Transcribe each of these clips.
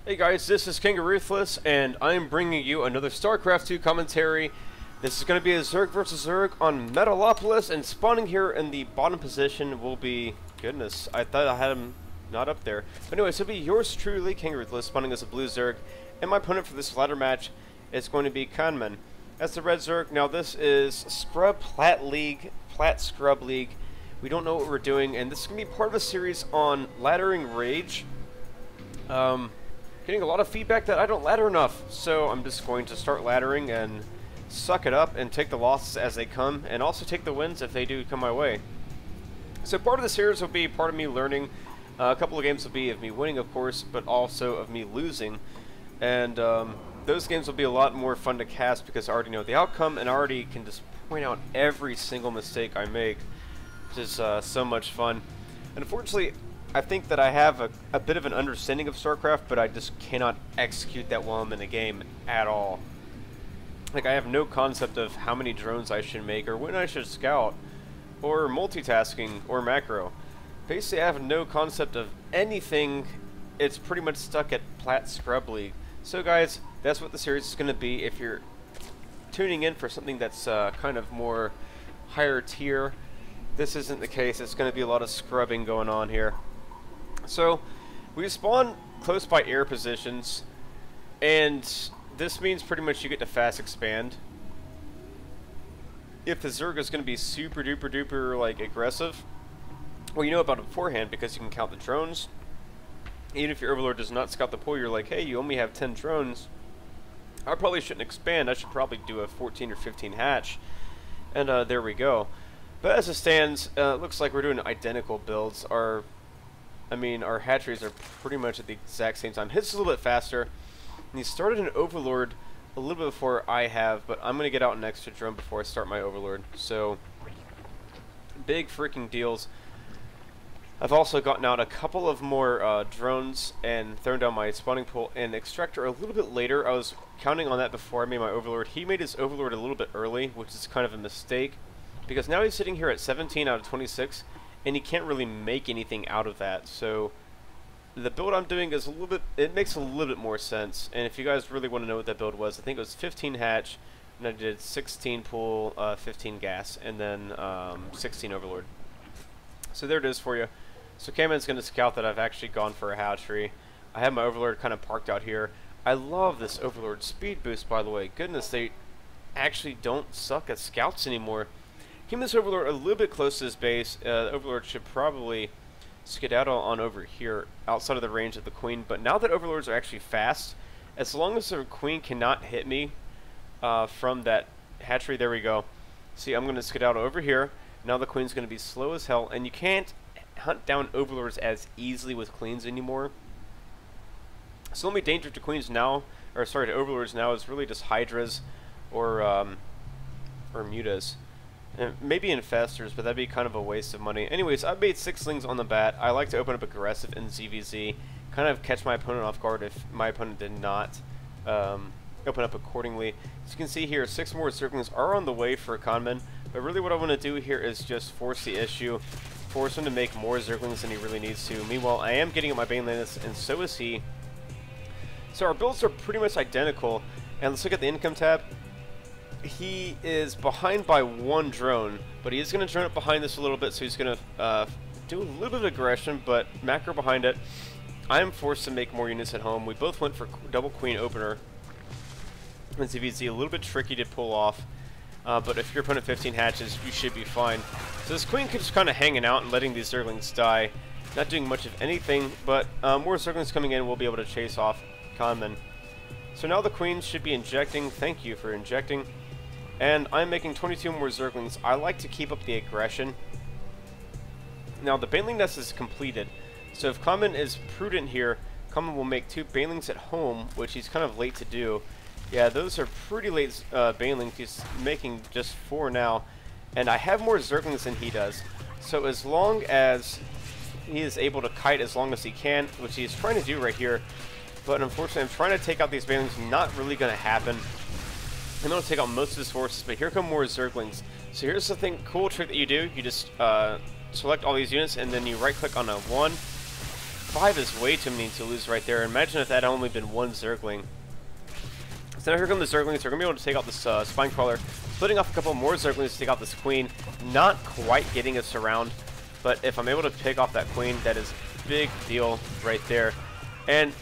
Hey guys, this is KngaRuthless, and I'm bringing you another StarCraft 2 commentary. This is going to be a Zerg versus Zerg on Metalopolis, and spawning here in the bottom position will be... Goodness, I thought I had him not up there. But anyways, it'll be yours truly, KngaRuthless, spawning as a blue Zerg, and my opponent for this ladder match is going to be Kanman. That's the red Zerg. Now this is Scrub Plat League, Plat Scrub League. We don't know what we're doing, and this is going to be part of a series on laddering Rage. Getting a lot of feedback that I don't ladder enough, so I'm just going to start laddering and suck it up and take the losses as they come, and also take the wins if they do come my way. So part of the series will be part of me learning. A couple of games will be of me winning, of course, but also of me losing. And those games will be a lot more fun to cast because I already know the outcome, and I already can just point out every single mistake I make, which is so much fun. And unfortunately, I think that I have a bit of an understanding of StarCraft, but I just cannot execute that while I'm in a game at all. Like, I have no concept of how many drones I should make, or when I should scout, or multitasking, or macro. Basically, I have no concept of anything. It's pretty much stuck at Plat Scrub League. So guys, that's what the series is going to be. If you're tuning in for something that's kind of more higher tier, this isn't the case. It's going to be a lot of scrubbing going on here. So, we spawn close by air positions, and this means pretty much you get to fast expand. If the Zerg is going to be super duper duper like aggressive, well, you know about it beforehand because you can count the drones. Even if your Overlord does not scout the pool, you're like, hey, you only have 10 drones. I probably shouldn't expand. I should probably do a 14 or 15 hatch. And there we go. But as it stands, it looks like we're doing identical builds. Our hatcheries are pretty much at the exact same time. His is a little bit faster. And he started an Overlord a little bit before I have, but I'm going to get out an extra drone before I start my Overlord. So, big freaking deals. I've also gotten out a couple of more drones and thrown down my spawning pool and extractor a little bit later. I was counting on that before I made my Overlord. He made his Overlord a little bit early, which is kind of a mistake, because now he's sitting here at 17 out of 26, and he can't really make anything out of that. So the build I'm doing is a little bit, it makes a little bit more sense. And if you guys really want to know what that build was, I think it was 15 hatch, and I did 16 pool, 15 gas, and then 16 Overlord. So there it is for you. So Kanman's going to scout that I've actually gone for a hatchery. I have my Overlord kind of parked out here. I love this Overlord speed boost, by the way. Goodness, they actually don't suck at scouts anymore. Keep this Overlord a little bit close to his base. The Overlord should probably skedaddle on over here, outside of the range of the Queen. But now that Overlords are actually fast, as long as the Queen cannot hit me from that hatchery, there we go. See, I'm going to skedaddle over here. Now the Queen's going to be slow as hell, and you can't hunt down Overlords as easily with Queens anymore. So the only danger to Queens now, or sorry, to Overlords now, is really just Hydras or Mutas. And maybe Infestors, but that'd be kind of a waste of money. Anyways, I've made 6 slings on the bat. I like to open up aggressive in ZVZ, kind of catch my opponent off guard if my opponent did not open up accordingly. As you can see here, 6 more Zerglings are on the way for Kanman, but really what I want to do here is just force the issue, force him to make more Zerglings than he really needs to. Meanwhile, I am getting up my Baneliness, and so is he. So our builds are pretty much identical, and let's look at the income tab. He is behind by 1 drone, but he is going to drone up behind this a little bit, so he's going to do a little bit of aggression, but macro behind it. I am forced to make more units at home. We both went for double Queen opener. And ZVZ a little bit tricky to pull off, but if your opponent 15 hatches, you should be fine. So this Queen could just kind of hanging out and letting these Zerglings die, not doing much of anything, but more Zerglings coming in will be able to chase off Kanman. So now the Queen should be injecting. Thank you for injecting. And I'm making 22 more Zerglings. I like to keep up the aggression. Now the Baneling Nest is completed, so if Kanman is prudent here, Kanman will make 2 Banelings at home, which he's kind of late to do. Yeah, those are pretty late Banelings. He's making just 4 now, and I have more Zerglings than he does. So as long as he is able to kite as long as he can, which he's trying to do right here, but unfortunately I'm trying to take out these Banelings, not really going to happen. I'm going to take out most of his forces, but here come more Zerglings. So here's the cool trick that you do. You just select all these units, and then you right-click on a 1, 5 is way too many to lose right there. Imagine if that had only been one Zergling. So now here come the Zerglings. They're going to be able to take out this Spine Crawler, splitting off a couple more Zerglings to take out this Queen. Not quite getting us around, but if I'm able to pick off that Queen, that is a big deal right there. And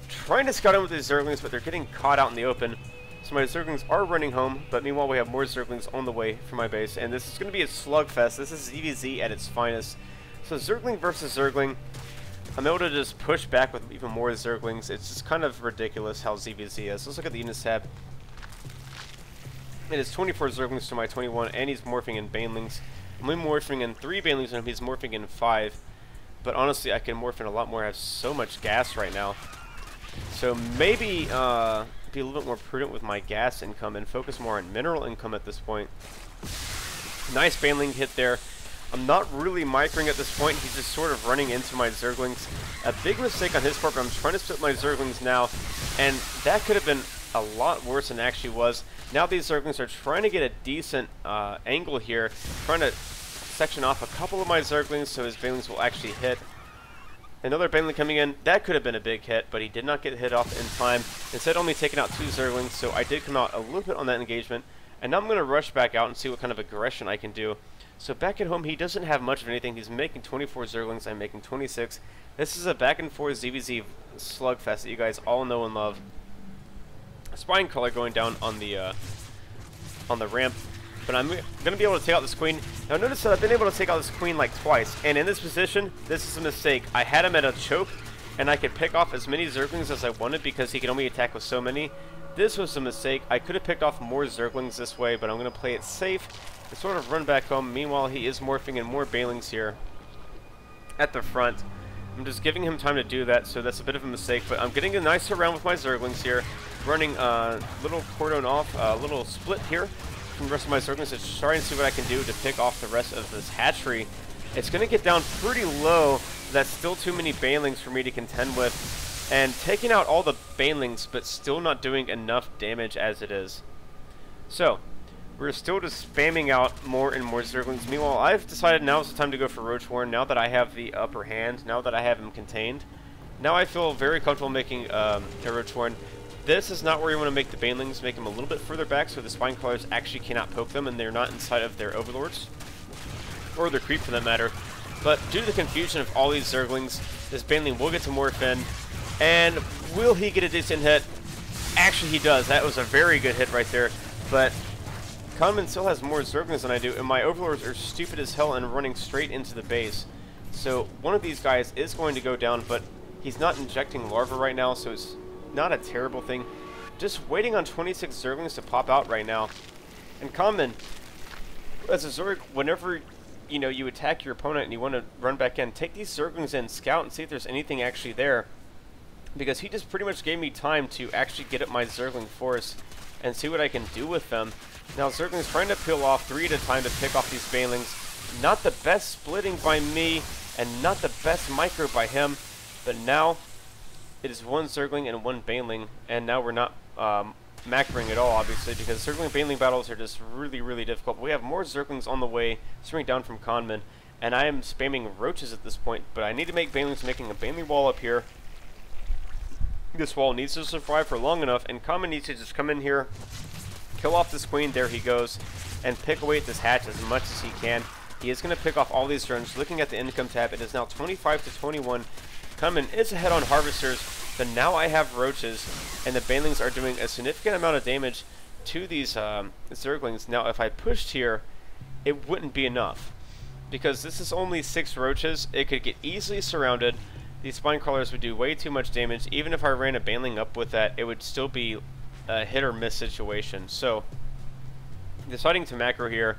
trying to scout in with these Zerglings, but they're getting caught out in the open. So my Zerglings are running home, but meanwhile we have more Zerglings on the way from my base. And this is going to be a slugfest. This is ZVZ at its finest. So Zergling versus Zergling. I'm able to just push back with even more Zerglings. It's just kind of ridiculous how ZVZ is. Let's look at the units tab. It is 24 Zerglings to my 21, and he's morphing in Banelings. I'm only morphing in 3 Banelings, and he's morphing in 5. But honestly, I can morph in a lot more. I have so much gas right now. So maybe be a little bit more prudent with my gas income and focus more on mineral income at this point. Nice Baneling hit there. I'm not really microing at this point. He's just sort of running into my Zerglings. A big mistake on his part, but I'm trying to split my Zerglings now, and that could have been a lot worse than it actually was. Now these Zerglings are trying to get a decent angle here, trying to section off a couple of my Zerglings so his Banelings will actually hit. Another Baneling coming in. That could have been a big hit, but he did not get hit off in time. Instead, only taking out 2 Zerglings, so I did come out a little bit on that engagement. And now I'm going to rush back out and see what kind of aggression I can do. So back at home, he doesn't have much of anything. He's making 24 Zerglings. I'm making 26. This is a back and forth ZVZ slugfest that you guys all know and love. Spine Crawler going down on the ramp. But I'm going to be able to take out this Queen. Now notice that I've been able to take out this Queen like twice. And in this position, this is a mistake. I had him at a choke, and I could pick off as many Zerglings as I wanted because he could only attack with so many. This was a mistake. I could have picked off more Zerglings this way, but I'm going to play it safe and sort of run back home. Meanwhile, he is morphing in more Banelings here at the front. I'm just giving him time to do that, so that's a bit of a mistake. But I'm getting a nice round with my Zerglings here. Running a little cordon off, a little split here from the rest of my Zerglings to try and see what I can do to pick off the rest of this hatchery. It's going to get down pretty low. That's still too many Banelings for me to contend with. And taking out all the Banelings, but still not doing enough damage as it is. So, we're still just spamming out more and more Zerglings. Meanwhile, I've decided now is the time to go for Roachhorn. Now that I have the upper hand, now that I have him contained, now I feel very comfortable making a Roachhorn. This is not where you want to make the Banelings. Make them a little bit further back so the Spine Crawlers actually cannot poke them and they're not inside of their Overlords. Or their Creep for that matter. But due to the confusion of all these Zerglings, this Baneling will get to morph in. And will he get a decent hit? Actually, he does. That was a very good hit right there. But Kanman still has more Zerglings than I do, and my Overlords are stupid as hell and running straight into the base. So one of these guys is going to go down, but he's not injecting larvae right now, so it's not a terrible thing. Just waiting on 26 Zerglings to pop out right now. And Kanman, as a Zerg, whenever you attack your opponent and you want to run back in, take these Zerglings in, scout, and see if there's anything actually there. Because he just pretty much gave me time to actually get up my Zergling force and see what I can do with them. Now Zergling's trying to peel off 3 at a time to pick off these Banelings. Not the best splitting by me, and not the best micro by him. But now, it is 1 Zergling and 1 Baneling, and now we're not macroing at all, obviously, because Zergling Baneling battles are just really, really difficult. We have more Zerglings on the way, streaming down from Kanman, and I am spamming roaches at this point, but I need to make Banelings, making a Baneling wall up here. This wall needs to survive for long enough, and Kanman needs to just come in here, kill off this Queen, there he goes, and pick away at this hatch as much as he can. He is going to pick off all these drones. Looking at the income tab, it is now 25 to 21. Kanman is ahead on Harvesters, but now I have Roaches, and the Banelings are doing a significant amount of damage to these Zerglings. Now, if I pushed here, it wouldn't be enough, because this is only 6 Roaches. It could get easily surrounded. These Spine Crawlers would do way too much damage. Even if I ran a Baneling up with that, it would still be a hit or miss situation. So, deciding to macro here,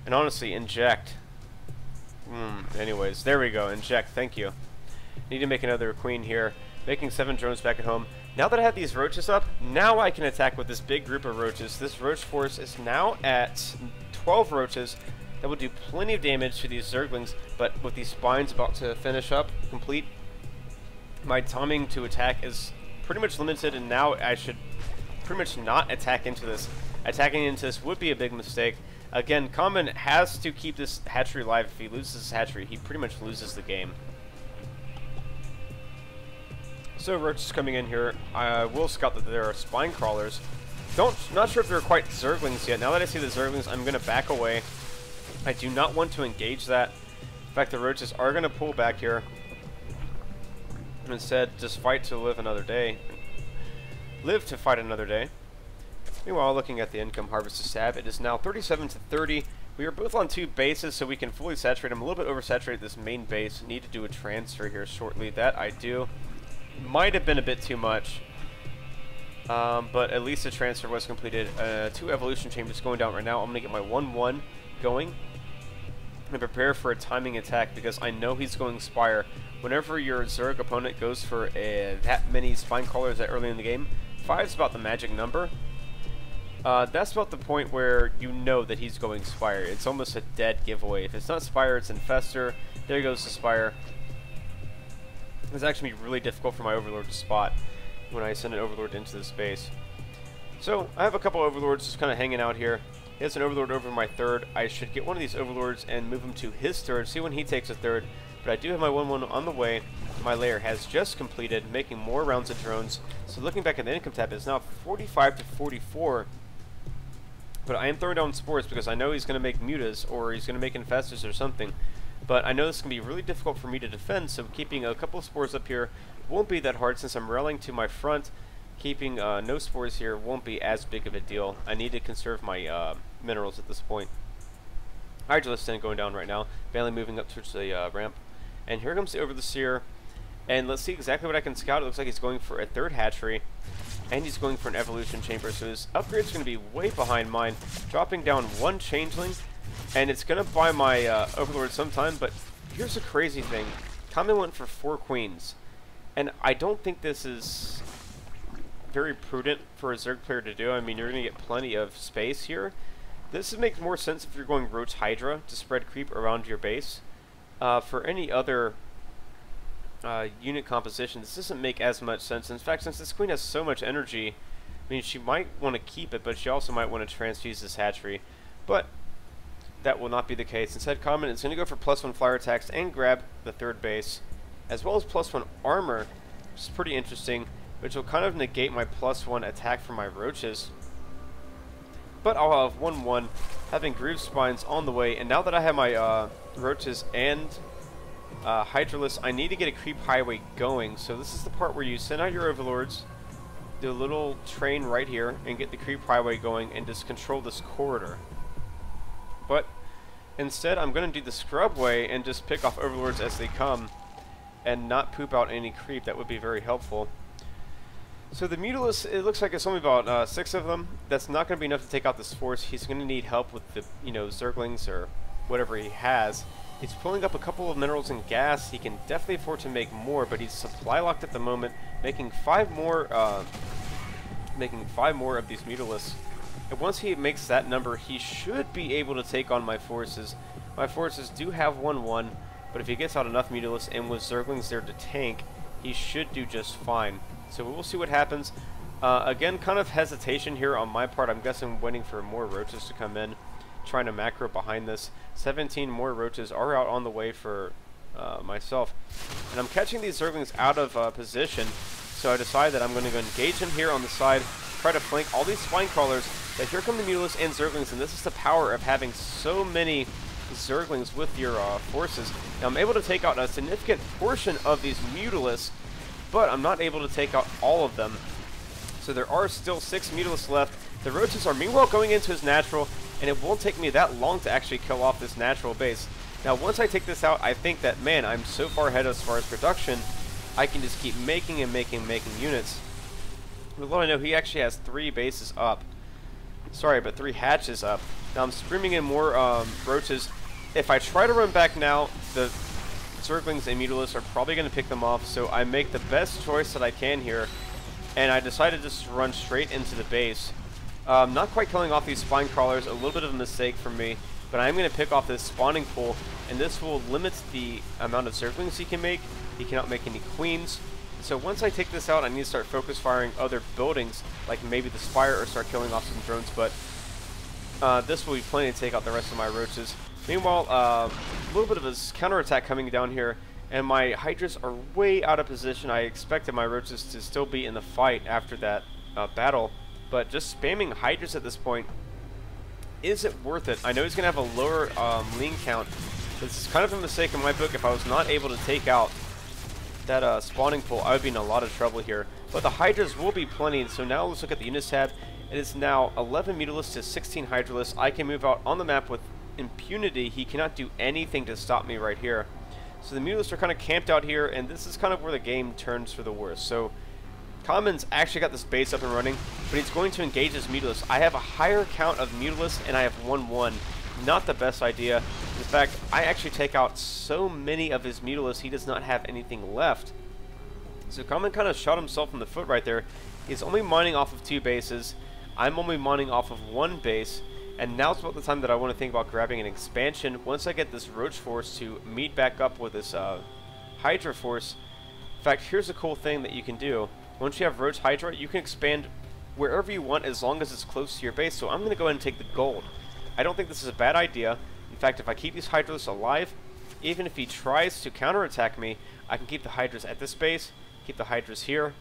and honestly, inject. Anyways, there we go, inject, thank you. Need to make another Queen here, making 7 drones back at home. Now that I have these Roaches up, now I can attack with this big group of Roaches. This Roach force is now at 12 Roaches. That will do plenty of damage to these Zerglings, but with these Spines about to finish up, complete, my timing to attack is pretty much limited, and now I should pretty much not attack into this. Attacking into this would be a big mistake. Again, Kanman has to keep this hatchery alive. If he loses this hatchery, he pretty much loses the game. So roaches coming in here. I will scout that there are spine crawlers. Not sure if they're quite zerglings yet. Now that I see the zerglings, I'm going to back away. I do not want to engage that. In fact, the roaches are going to pull back here. And instead, just fight to live another day. Live to fight another day. Meanwhile, looking at the income harvested stab, it is now 37 to 30. We are both on 2 bases, so we can fully saturate. I'm a little bit oversaturated this main base. Need to do a transfer here shortly. That I do. Might have been a bit too much. But at least the transfer was completed. 2 evolution chambers going down right now. I'm going to get my 1-1 going. And prepare for a timing attack because I know he's going Spire. Whenever your Zerg opponent goes for that many spine crawlers that early in the game, 5 is about the magic number. That's about the point where you know that he's going Spire. It's almost a dead giveaway. If it's not Spire, it's Infestor. There goes the Spire. It's actually really difficult for my Overlord to spot when I send an Overlord into the space. So, I have a couple Overlords just kind of hanging out here. He has an Overlord over my 3rd. I should get one of these Overlords and move him to his 3rd, see when he takes a 3rd. But I do have my 1-1 on the way. My lair has just completed, making more rounds of drones. So looking back at the income tab, it's now 45 to 44. But I am throwing down spores because I know he's going to make mutas or he's going to make infestors or something. But I know this can be really difficult for me to defend, so keeping a couple of spores up here won't be that hard since I'm rallying to my front. Keeping no spores here won't be as big of a deal. I need to conserve my minerals at this point. Hydralisk then going down right now, Bailey moving up towards the ramp. And here comes the Overseer. And let's see exactly what I can scout. It looks like he's going for a 3rd hatchery. And he's going for an evolution chamber. So his upgrade's going to be way behind mine. Dropping down 1 changeling. And it's going to buy my Overlord sometime. But here's the crazy thing. Kanman went for 4 queens. And I don't think this is very prudent for a Zerg player to do. I mean, you're going to get plenty of space here. This makes more sense if you're going Roach Hydra to spread creep around your base. For any other unit composition, this doesn't make as much sense. In fact, since this queen has so much energy, I mean, she might want to keep it, but she also might want to transfuse this hatchery. But that will not be the case. Instead, Kanman is going to go for +1 flyer attacks and grab the 3rd base, as well as +1 armor, which is pretty interesting, which will kind of negate my +1 attack from my roaches. But I'll have 1-1, having Groove Spines on the way, and now that I have my roaches and Hydralisk, I need to get a creep highway going. So this is the part where you send out your Overlords, do a little train right here, and get the creep highway going, and just control this corridor. But instead, I'm going to do the scrub way and just pick off Overlords as they come, and not poop out any creep. That would be very helpful. So the Mutalisk, it looks like it's only about 6 of them. That's not going to be enough to take out this force. He's going to need help with the, Zerglings or whatever he has. He's pulling up a couple of minerals and gas. He can definitely afford to make more, but he's supply locked at the moment, making 5 more of these Mutalisks. And once he makes that number, he should be able to take on my forces. My forces do have 1-1, but if he gets out enough Mutalisks and with Zerglings there to tank, he should do just fine. So we'll see what happens. Again, kind of hesitation here on my part. I'm guessing waiting for more roaches to come in, trying to macro behind this. 17 more roaches are out on the way for myself. And I'm catching these Zerglings out of position, so I decide that I'm going to go engage him here on the side, try to flank all these spine crawlers. But here come the Mutalisks and Zerglings, and this is the power of having so many Zerglings with your forces. Now I'm able to take out a significant portion of these Mutalisks, but I'm not able to take out all of them. So there are still 6 Mutalisks left. The roaches are meanwhile going into his natural, and it won't take me that long to actually kill off this natural base. Now once I take this out, I think that, man, I'm so far ahead as far as production, I can just keep making and making units. With all I know, he actually has 3 bases up. Sorry, but 3 hatches up. Now I'm screaming in more roaches. If I try to run back now, the Zerglings and Mutalisks are probably going to pick them off, so I make the best choice that I can here, and I decided just to run straight into the base. Not quite killing off these spine crawlers, a little bit of a mistake from me, but I'm going to pick off this spawning pool, and this will limit the amount of Zerglings he can make. He cannot make any queens. So once I take this out, I need to start focus firing other buildings, like maybe the Spire, or start killing off some drones, but this will be plenty to take out the rest of my roaches. Meanwhile, a little bit of a counterattack coming down here. And my Hydras are way out of position. I expected my Roaches to still be in the fight after that battle, but just spamming Hydras at this point, is it worth it? I know he's going to have a lower lean count. This is kind of a mistake in my book. If I was not able to take out that spawning pool, I would be in a lot of trouble here. But the Hydras will be plenty, so now let's look at the units tab. It is now 11 Mutalisks to 16 Hydralisks. I can move out on the map with impunity. He cannot do anything to stop me right here. So the Mutalisks are kind of camped out here, and this is kind of where the game turns for the worst. So Kanman's actually got this base up and running, but he's going to engage his Mutalisks. I have a higher count of Mutalisks, and I have 1-1. Not the best idea. In fact, I actually take out so many of his Mutalisks, he does not have anything left. So Kanman kind of shot himself in the foot right there. He's only mining off of 2 bases. I'm only mining off of 1 base. And now's about the time that I want to think about grabbing an expansion. Once I get this Roach Force to meet back up with this Hydra Force. In fact, here's a cool thing that you can do. Once you have Roach Hydra, you can expand wherever you want as long as it's close to your base. So I'm going to go ahead and take the gold. I don't think this is a bad idea. In fact, if I keep these Hydras alive, even if he tries to counterattack me, I can keep the Hydras at this base, keep the Hydras here,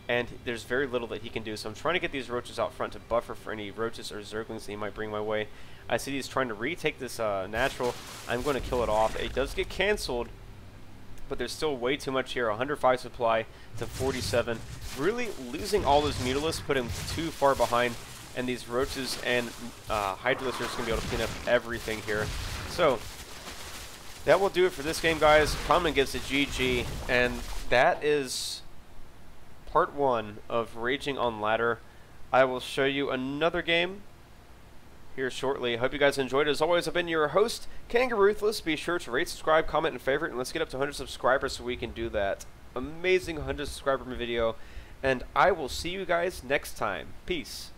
and there's very little that he can do. So I'm trying to get these Roaches out front to buffer for any Roaches or Zerglings that he might bring my way. I see he's trying to retake this natural. I'm going to kill it off. It does get cancelled, but there's still way too much here. 105 supply to 47. Really losing all those Mutalisks put him too far behind, and these Roaches and Hydralisks are just going to be able to clean up everything here. So that will do it for this game, guys. Kanman gets a GG, and that is part 1 of Raging on Ladder. I will show you another game here shortly. Hope you guys enjoyed. As always, I've been your host, KngaRuthless. Be sure to rate, subscribe, comment, and favorite, and let's get up to 100 subscribers so we can do that amazing 100 subscriber video. And I will see you guys next time. Peace.